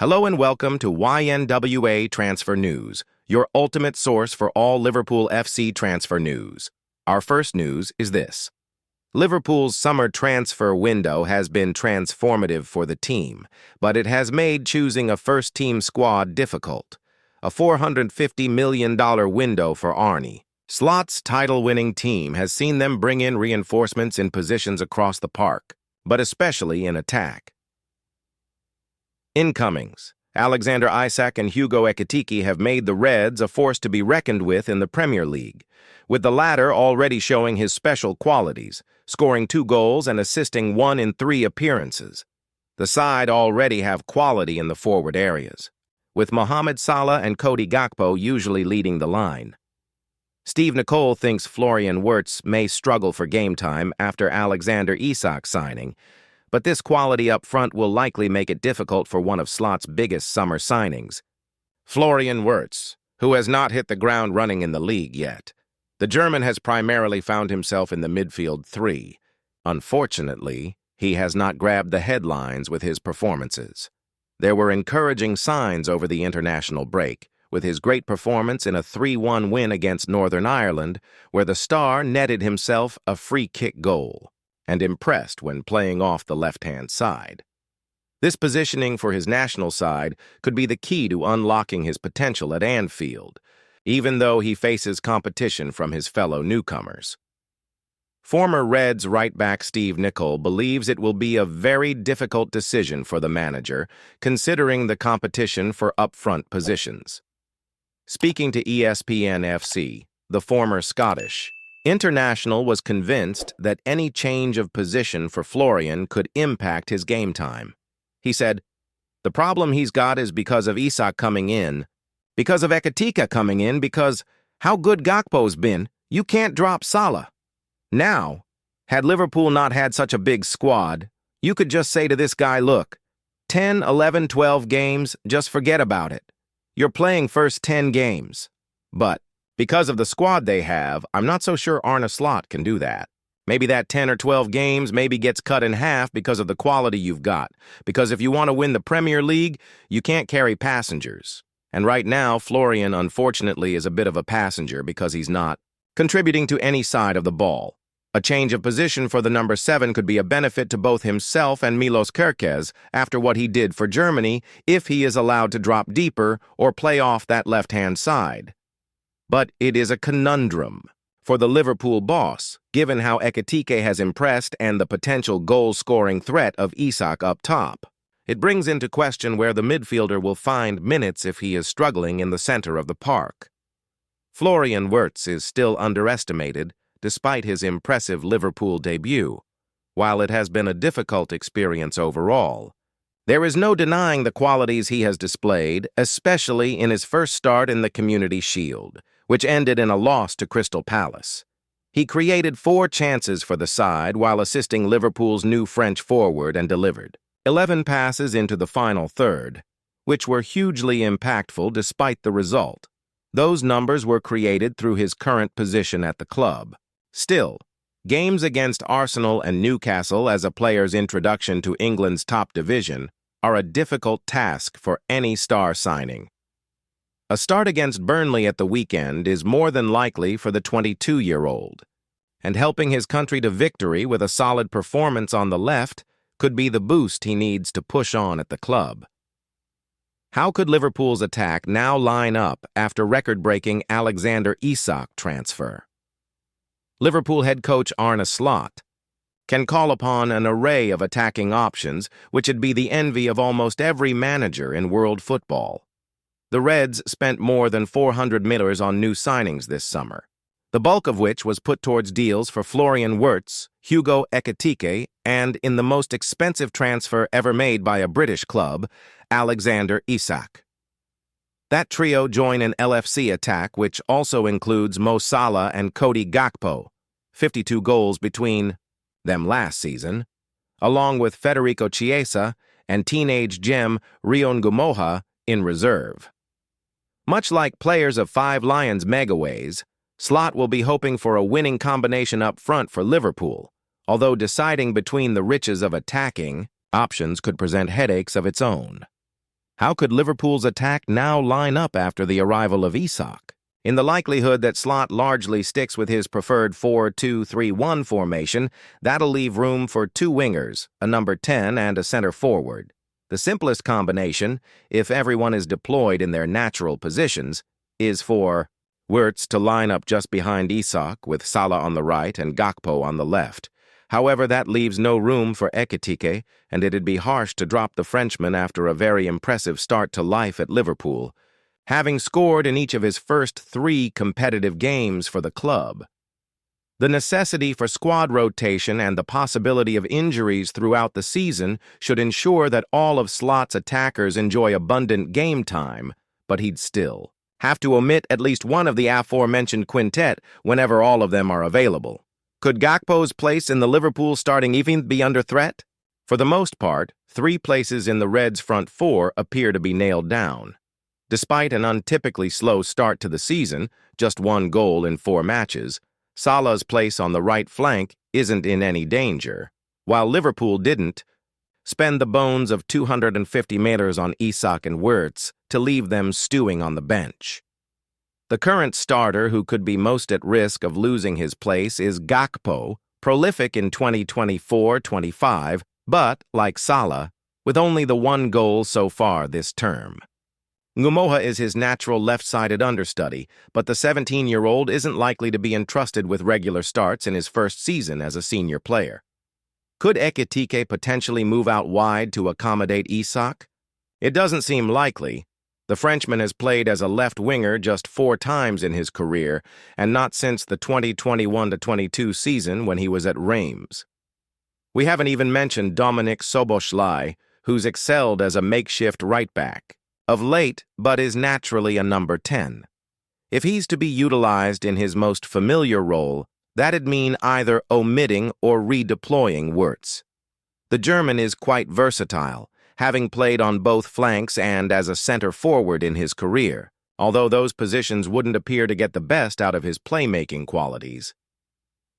Hello and welcome to YNWA Transfer News, your ultimate source for all Liverpool FC transfer news. Our first news is this. Liverpool's summer transfer window has been transformative for the team, but it has made choosing a first-team squad difficult. A $450 million window for Arne Slot's title-winning team has seen them bring in reinforcements in positions across the park, but especially in attack. Incomings. Alexander Isak and Hugo Ekitike have made the Reds a force to be reckoned with in the Premier League, with the latter already showing his special qualities, scoring 2 goals and assisting 1 in 3 appearances. The side already have quality in the forward areas, with Mohamed Salah and Cody Gakpo usually leading the line. Steve Nicol thinks Florian Wirtz may struggle for game time after Alexander Isak signing, but this quality up front will likely make it difficult for one of Slot's biggest summer signings. Florian Wirtz, who has not hit the ground running in the league yet. The German has primarily found himself in the midfield 3. Unfortunately, he has not grabbed the headlines with his performances. There were encouraging signs over the international break, with his great performance in a 3-1 win against Northern Ireland, where the star netted himself a free-kick goal, and impressed when playing off the left-hand side. This positioning for his national side could be the key to unlocking his potential at Anfield, even though he faces competition from his fellow newcomers. Former Reds right-back Steve Nicol believes it will be a very difficult decision for the manager, considering the competition for up-front positions. Speaking to ESPN FC, the former Scottish international was convinced that any change of position for Florian could impact his game time. He said, "The problem he's got is because of Isak coming in, because of Ekitike coming in, because how good Gakpo's been, you can't drop Salah. Now, had Liverpool not had such a big squad, you could just say to this guy, look, 10, 11, 12 games, just forget about it. You're playing first 10 games. But because of the squad they have, I'm not so sure Arne Slot can do that. Maybe that 10 or 12 games maybe gets cut in half because of the quality you've got. Because if you want to win the Premier League, you can't carry passengers. And right now, Florian, unfortunately, is a bit of a passenger because he's not contributing to any side of the ball. A change of position for the number 7 could be a benefit to both himself and Milos Kerkez after what he did for Germany if he is allowed to drop deeper or play off that left-hand side. But it is a conundrum for the Liverpool boss, given how Ekitike has impressed and the potential goal-scoring threat of Isak up top. It brings into question where the midfielder will find minutes if he is struggling in the center of the park. Florian Wirtz is still underestimated, despite his impressive Liverpool debut, while it has been a difficult experience overall. There is no denying the qualities he has displayed, especially in his first start in the Community Shield, which ended in a loss to Crystal Palace. He created 4 chances for the side while assisting Liverpool's new French forward and delivered 11 passes into the final third, which were hugely impactful despite the result. Those numbers were created through his current position at the club. Still, games against Arsenal and Newcastle as a player's introduction to England's top division are a difficult task for any star signing. A start against Burnley at the weekend is more than likely for the 22-year-old, and helping his country to victory with a solid performance on the left could be the boost he needs to push on at the club. How could Liverpool's attack now line up after record-breaking Alexander Isak transfer? Liverpool head coach Arne Slot can call upon an array of attacking options, which would be the envy of almost every manager in world football. The Reds spent more than $400 million on new signings this summer, the bulk of which was put towards deals for Florian Wirtz, Hugo Ekitike, and in the most expensive transfer ever made by a British club, Alexander Isak. That trio join an LFC attack which also includes Mo Salah and Cody Gakpo, 52 goals between them last season, along with Federico Chiesa and teenage gem Rion Gumoha in reserve. Much like players of Five Lions megaways, Slot will be hoping for a winning combination up front for Liverpool, although deciding between the riches of attacking options could present headaches of its own. How could Liverpool's attack now line up after the arrival of Isak? In the likelihood that Slot largely sticks with his preferred 4-2-3-1 formation, that'll leave room for two wingers, a number 10 and a center forward. The simplest combination, if everyone is deployed in their natural positions, is for Wirtz to line up just behind Isak with Salah on the right and Gakpo on the left. However, that leaves no room for Ekitike, and it'd be harsh to drop the Frenchman after a very impressive start to life at Liverpool, having scored in each of his first 3 competitive games for the club. The necessity for squad rotation and the possibility of injuries throughout the season should ensure that all of Slot's attackers enjoy abundant game time, but he'd still have to omit at least one of the aforementioned quintet whenever all of them are available. Could Gakpo's place in the Liverpool starting 11 be under threat? For the most part, 3 places in the Reds' front 4 appear to be nailed down. Despite an untypically slow start to the season, just 1 goal in 4 matches, Salah's place on the right flank isn't in any danger, while Liverpool didn't spend the bones of 250 meters on Isak and Wirtz to leave them stewing on the bench. The current starter who could be most at risk of losing his place is Gakpo, prolific in 2024-25, but, like Salah, with only the 1 goal so far this term. YNWA is his natural left-sided understudy, but the 17-year-old isn't likely to be entrusted with regular starts in his first season as a senior player. Could Ekitike potentially move out wide to accommodate Isak? It doesn't seem likely. The Frenchman has played as a left winger just 4 times in his career, and not since the 2021-22 season when he was at Reims. We haven't even mentioned Dominik Szoboszlai, who's excelled as a makeshift right-back of late, but is naturally a number 10. If he's to be utilized in his most familiar role, that'd mean either omitting or redeploying Wirtz. The German is quite versatile, having played on both flanks and as a center forward in his career, although those positions wouldn't appear to get the best out of his playmaking qualities.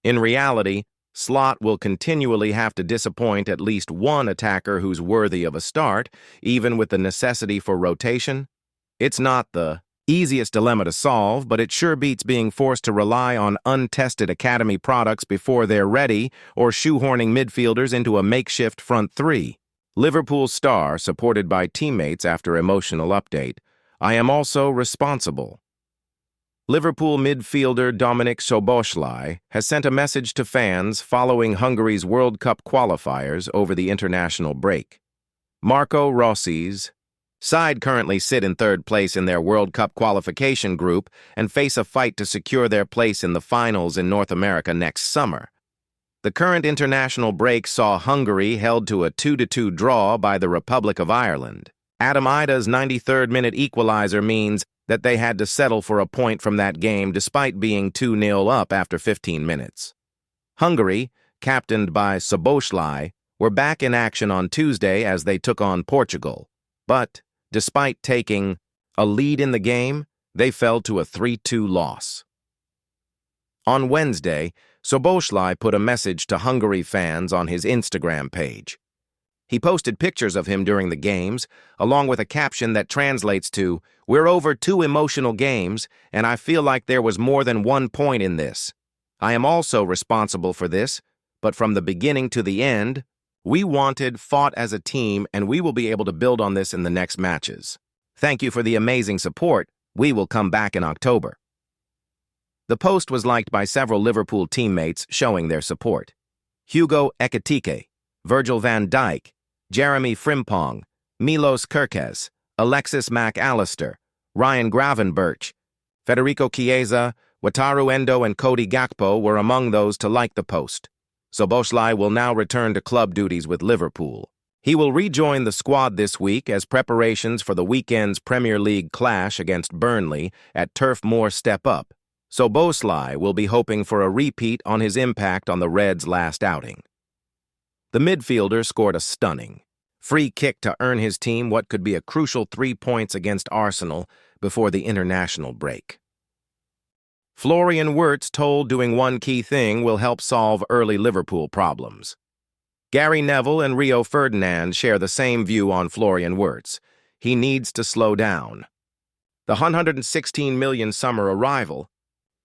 In reality, Slot will continually have to disappoint at least one attacker who's worthy of a start, even with the necessity for rotation. It's not the easiest dilemma to solve, but it sure beats being forced to rely on untested academy products before they're ready or shoehorning midfielders into a makeshift front 3. Liverpool star, supported by teammates after emotional update, I am also responsible. Liverpool midfielder Dominik Szoboszlai has sent a message to fans following Hungary's World Cup qualifiers over the international break. Marco Rossi's side currently sit in 3rd place in their World Cup qualification group and face a fight to secure their place in the finals in North America next summer. The current international break saw Hungary held to a 2-2 draw by the Republic of Ireland. Adam Ida's 93rd minute equalizer means that they had to settle for a point from that game despite being 2-0 up after 15 minutes. Hungary, captained by Szoboszlai, were back in action on Tuesday as they took on Portugal. But, despite taking a lead in the game, they fell to a 3-2 loss. On Wednesday, Szoboszlai put a message to Hungary fans on his Instagram page. He posted pictures of him during the games, along with a caption that translates to, "We're over 2 emotional games, and I feel like there was more than 1 point in this. I am also responsible for this, but from the beginning to the end, we fought as a team, and we will be able to build on this in the next matches. Thank you for the amazing support. We will come back in October." The post was liked by several Liverpool teammates showing their support. Hugo Ekitike, Virgil van Dijk, Jeremy Frimpong, Milos Kerkez, Alexis McAllister, Ryan Gravenberch, Federico Chiesa, Wataru Endo, and Cody Gakpo were among those to like the post. Szoboszlai will now return to club duties with Liverpool. He will rejoin the squad this week as preparations for the weekend's Premier League clash against Burnley at Turf Moor step up. Szoboszlai will be hoping for a repeat on his impact on the Reds' last outing. The midfielder scored a stunning free kick to earn his team what could be a crucial 3 points against Arsenal before the international break. Florian Wirtz told doing one key thing will help solve early Liverpool problems. Gary Neville and Rio Ferdinand share the same view on Florian Wirtz. he needs to slow down. The 116 million summer arrival,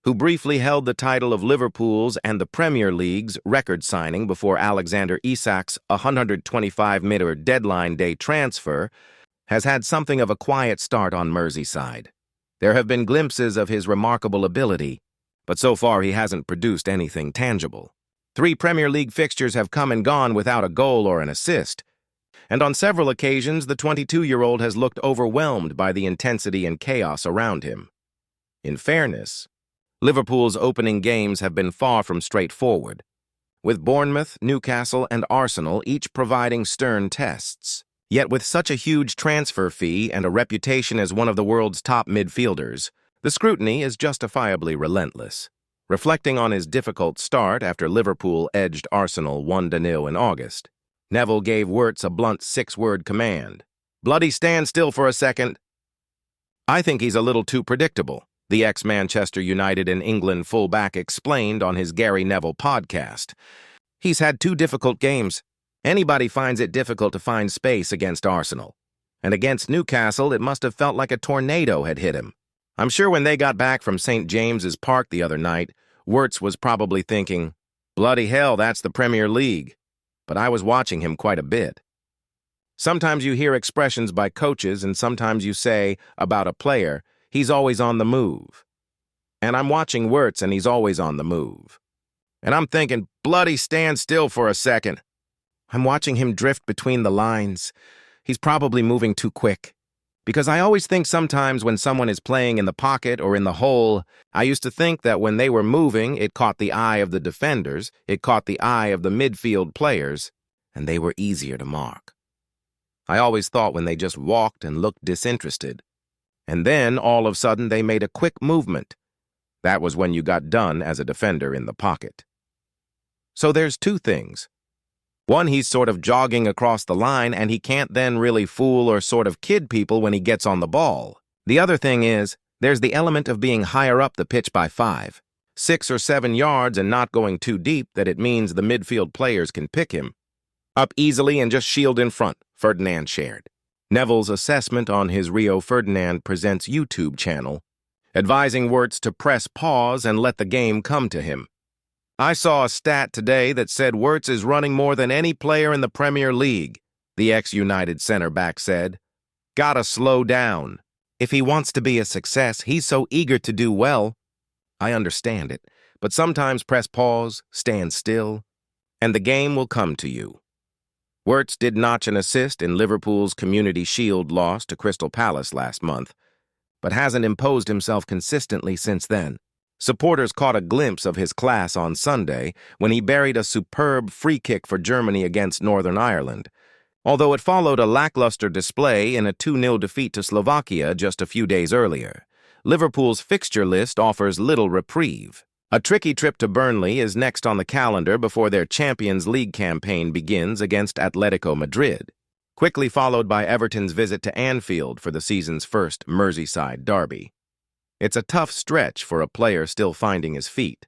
who briefly held the title of Liverpool's and the Premier League's record signing before Alexander Isak's 125-meter deadline day transfer, has had something of a quiet start on Merseyside. There have been glimpses of his remarkable ability, but so far he hasn't produced anything tangible. 3 Premier League fixtures have come and gone without a goal or an assist, and on several occasions the 22-year-old has looked overwhelmed by the intensity and chaos around him. In fairness, Liverpool's opening games have been far from straightforward, with Bournemouth, Newcastle, and Arsenal each providing stern tests. Yet with such a huge transfer fee and a reputation as one of the world's top midfielders, the scrutiny is justifiably relentless. Reflecting on his difficult start after Liverpool edged Arsenal 1-0 in August, Neville gave Wirtz a blunt 6-word command. "Bloody stand still for a second." "I think he's a little too predictable," the ex-Manchester United and England fullback explained on his Gary Neville podcast. "He's had 2 difficult games. Anybody finds it difficult to find space against Arsenal. And against Newcastle, it must have felt like a tornado had hit him. I'm sure when they got back from St. James's Park the other night, Wirtz was probably thinking, 'Bloody hell, that's the Premier League.' But I was watching him quite a bit." Sometimes you hear expressions by coaches, and sometimes you say about a player, "He's always on the move." And I'm watching Wirtz, and he's always on the move. And I'm thinking, "Bloody stand still for a second." I'm watching him drift between the lines. He's probably moving too quick. Because I always think sometimes when someone is playing in the pocket or in the hole, I used to think that when they were moving, it caught the eye of the defenders, it caught the eye of the midfield players, and they were easier to mark. I always thought when they just walked and looked disinterested, and then all of a sudden they made a quick movement, that was when you got done as a defender in the pocket. So there's 2 things. One, he's sort of jogging across the line, and he can't then really fool or sort of kid people when he gets on the ball. The other thing is, there's the element of being higher up the pitch by 5, 6 or 7 yards and not going too deep that it means the midfield players can pick him up easily and just shield in front, Ferdinand shared. Neville's assessment on his Rio Ferdinand Presents YouTube channel, advising Wirtz to press pause and let the game come to him. "I saw a stat today that said Wirtz is running more than any player in the Premier League," the ex-United center-back said. "Gotta slow down. If he wants to be a success, he's so eager to do well." I understand it, but sometimes press pause, stand still, and the game will come to you. Wirtz did notch an assist in Liverpool's Community Shield loss to Crystal Palace last month, but hasn't imposed himself consistently since then. Supporters caught a glimpse of his class on Sunday when he buried a superb free kick for Germany against Northern Ireland, although it followed a lackluster display in a 2-0 defeat to Slovakia just a few days earlier. Liverpool's fixture list offers little reprieve. A tricky trip to Burnley is next on the calendar before their Champions League campaign begins against Atletico Madrid, quickly followed by Everton's visit to Anfield for the season's first Merseyside derby. It's a tough stretch for a player still finding his feet.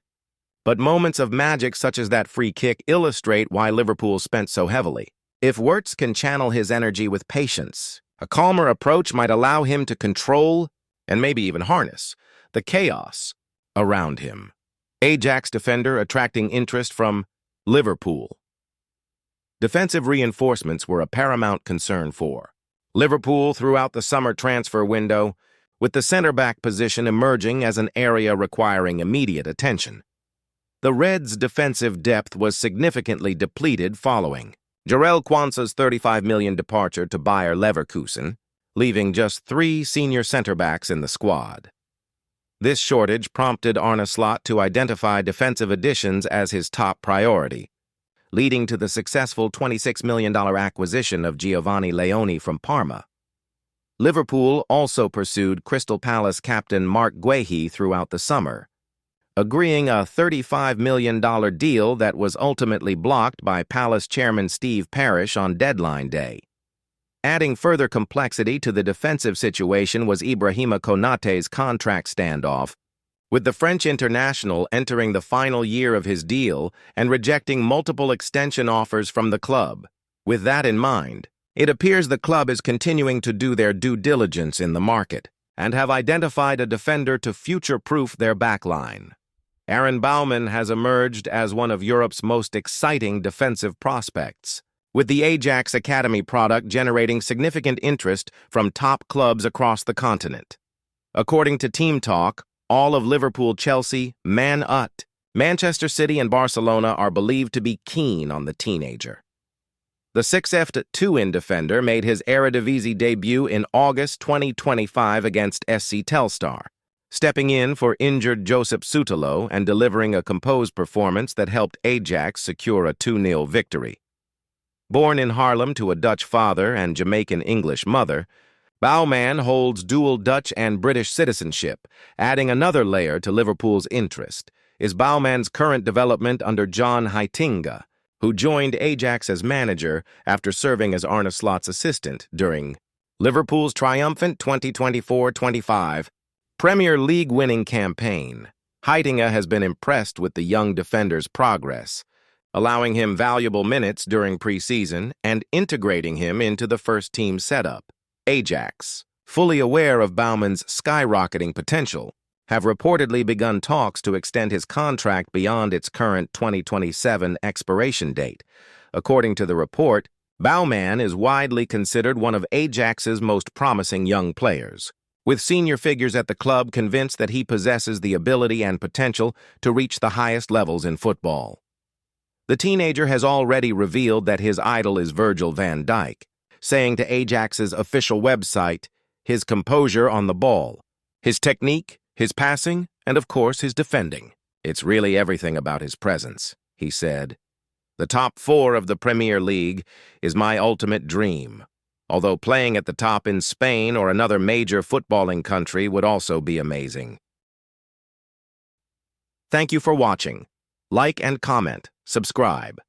But moments of magic such as that free kick illustrate why Liverpool spent so heavily. If Wirtz can channel his energy with patience, a calmer approach might allow him to control, and maybe even harness, the chaos around him. Ajax defender attracting interest from Liverpool. Defensive reinforcements were a paramount concern for Liverpool throughout the summer transfer window, with the center-back position emerging as an area requiring immediate attention. The Reds' defensive depth was significantly depleted following Jarell Quansah's $35 million departure to Bayer Leverkusen, leaving just 3 senior center-backs in the squad. This shortage prompted Arne Slot to identify defensive additions as his top priority, leading to the successful $26 million acquisition of Giovanni Leoni from Parma. Liverpool also pursued Crystal Palace captain Mark Guehi throughout the summer, agreeing a $35 million deal that was ultimately blocked by Palace chairman Steve Parish on deadline day. Adding further complexity to the defensive situation was Ibrahima Konate's contract standoff, with the French international entering the final year of his deal and rejecting multiple extension offers from the club. With that in mind, It appears the club is continuing to do their due diligence in the market and have identified a defender to future-proof their backline. Aaron Bouwman has emerged as one of Europe's most exciting defensive prospects, with the Ajax Academy product generating significant interest from top clubs across the continent. According to Team Talk, all of Liverpool, Chelsea, Man Ut, Manchester City, and Barcelona are believed to be keen on the teenager. The 6'2" defender made his Eredivisie debut in August 2025 against SC Telstar, stepping in for injured Josep Sutalo and delivering a composed performance that helped Ajax secure a 2-0 victory. Born in Haarlem to a Dutch father and Jamaican-English mother, Bouwman holds dual Dutch and British citizenship. Adding another layer to Liverpool's interest is Bouwman's current development under John Heitinga, who joined Ajax as manager after serving as Arne Slot's assistant during Liverpool's triumphant 2024-25 Premier League winning campaign. Heitinga has been impressed with the young defender's progress, allowing him valuable minutes during preseason and integrating him into the first-team setup. Ajax, fully aware of Bouwman's skyrocketing potential, have reportedly begun talks to extend his contract beyond its current 2027 expiration date. According to the report, Bouwman is widely considered one of Ajax's most promising young players, with senior figures at the club convinced that he possesses the ability and potential to reach the highest levels in football. The teenager has already revealed that his idol is Virgil van Dijk, saying to Ajax's official website, his composure on the ball, his technique, his passing, and of course his defending. It's really everything about his presence, he said. The top 4 of the Premier League is my ultimate dream, although playing at the top in Spain or another major footballing country would also be amazing. Thank you for watching. Like and comment, subscribe.